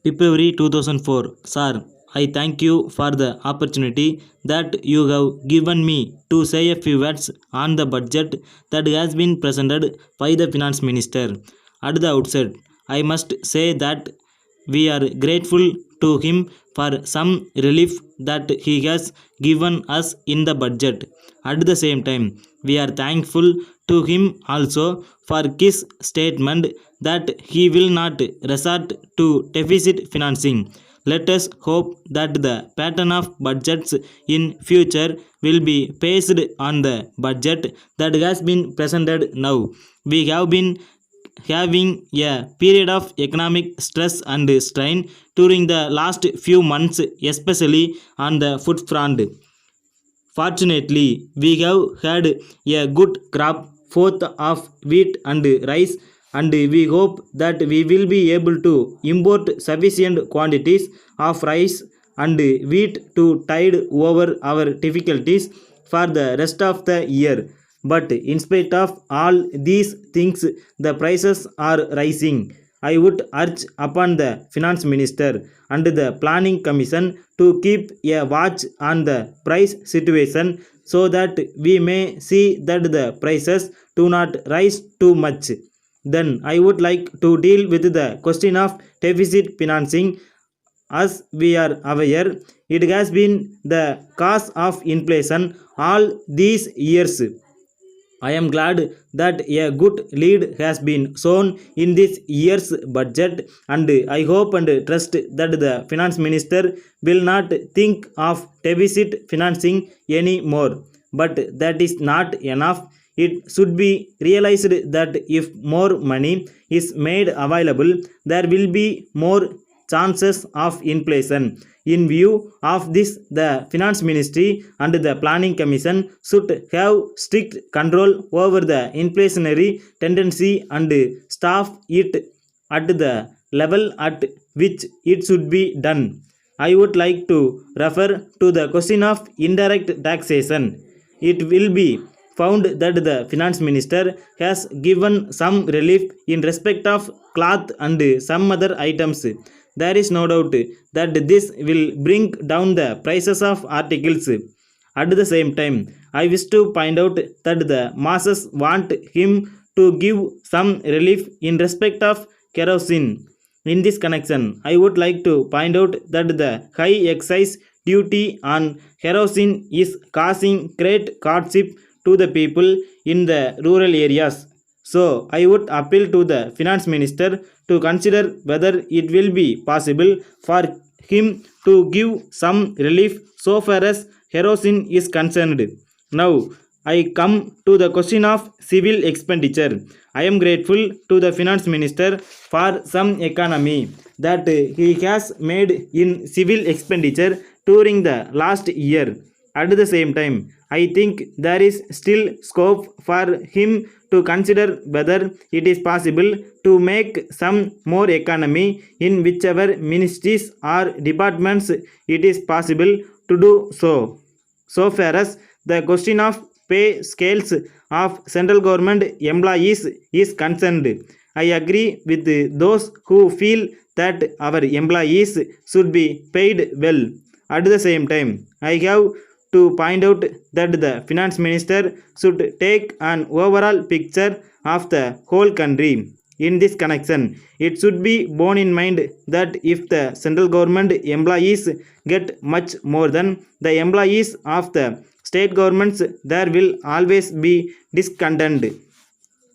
February 2004. Sir, I thank you for the opportunity that you have given me to say a few words on the budget that has been presented by the Finance Minister. At the outset, I must say that we are grateful to him for some relief that he has given us in the budget. At the same time, we are thankful to him also for his statement that he will not resort to deficit financing. Let us hope that the pattern of budgets in future will be based on the budget that has been presented now. We have been having a period of economic stress and strain during the last few months, especially on the food front. Fortunately, we have had a good crop both of wheat and rice, and we hope that we will be able to import sufficient quantities of rice and wheat to tide over our difficulties for the rest of the year. But in spite of all these things, the prices are rising. I would urge upon the Finance Minister and the Planning Commission to keep a watch on the price situation so that we may see that the prices do not rise too much. Then I would like to deal with the question of deficit financing. As we are aware, it has been the cause of inflation all these years. I am glad that a good lead has been shown in this year's budget, and I hope and trust that the finance minister will not think of deficit financing anymore. But that is not enough. It should be realized that if more money is made available, there will be more chances of inflation. In view of this, the Finance Ministry and the Planning Commission should have strict control over the inflationary tendency and staff it at the level at which it should be done. I would like to refer to the question of indirect taxation. It will be found that the Finance Minister has given some relief in respect of cloth and some other items. There is no doubt that this will bring down the prices of articles. At the same time, I wish to point out that the masses want him to give some relief in respect of kerosene. In this connection, I would like to point out that the high excise duty on kerosene is causing great hardship to the people in the rural areas. So, I would appeal to the Finance Minister to consider whether it will be possible for him to give some relief so far as kerosene is concerned. Now, I come to the question of civil expenditure. I am grateful to the Finance Minister for some economy that he has made in civil expenditure during the last year. At the same time, I think there is still scope for him to consider whether it is possible to make some more economy in whichever ministries or departments it is possible to do so. So far as the question of pay scales of central government employees is concerned, I agree with those who feel that our employees should be paid well. At the same time, I have to point out that the finance minister should take an overall picture of the whole country. In this connection, it should be borne in mind that if the central government employees get much more than the employees of the state governments, there will always be discontent.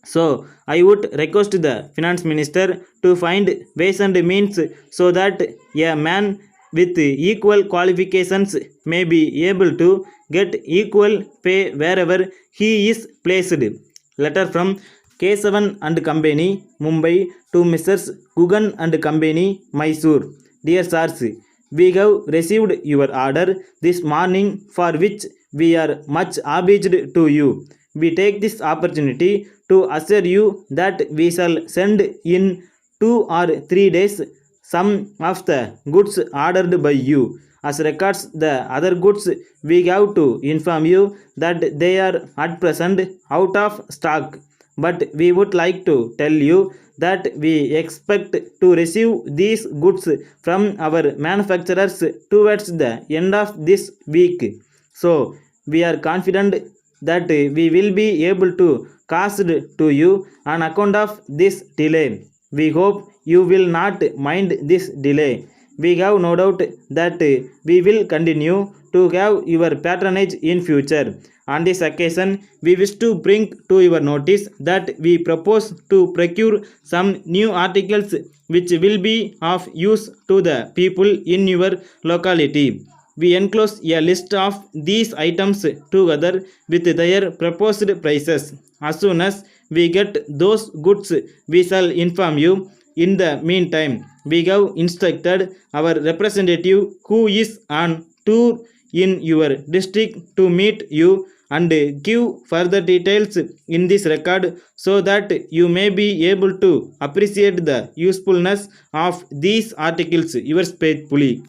So, I would request the finance minister to find ways and means so that a man with equal qualifications may be able to get equal pay wherever he is placed. Letter from Kesavan and Company, Mumbai to Messrs. Gugan and Company, Mysore. Dear sirs, we have received your order this morning for which we are much obliged to you. We take this opportunity to assure you that we shall send in 2 or 3 days some of the goods ordered by you. As regards the other goods, we have to inform you that they are at present out of stock. but we would like to tell you that we expect to receive these goods from our manufacturers towards the end of this week. So we are confident that we will be able to cost to you on account of this delay. We hope you will not mind this delay. We have no doubt that we will continue to have your patronage in future. On this occasion, we wish to bring to your notice that we propose to procure some new articles which will be of use to the people in your locality. We enclose a list of these items together with their proposed prices. As soon as we get those goods, we shall inform you. In the meantime, we have instructed our representative who is on tour in your district to meet you and give further details in this record so that you may be able to appreciate the usefulness of these articles. Yours faithfully.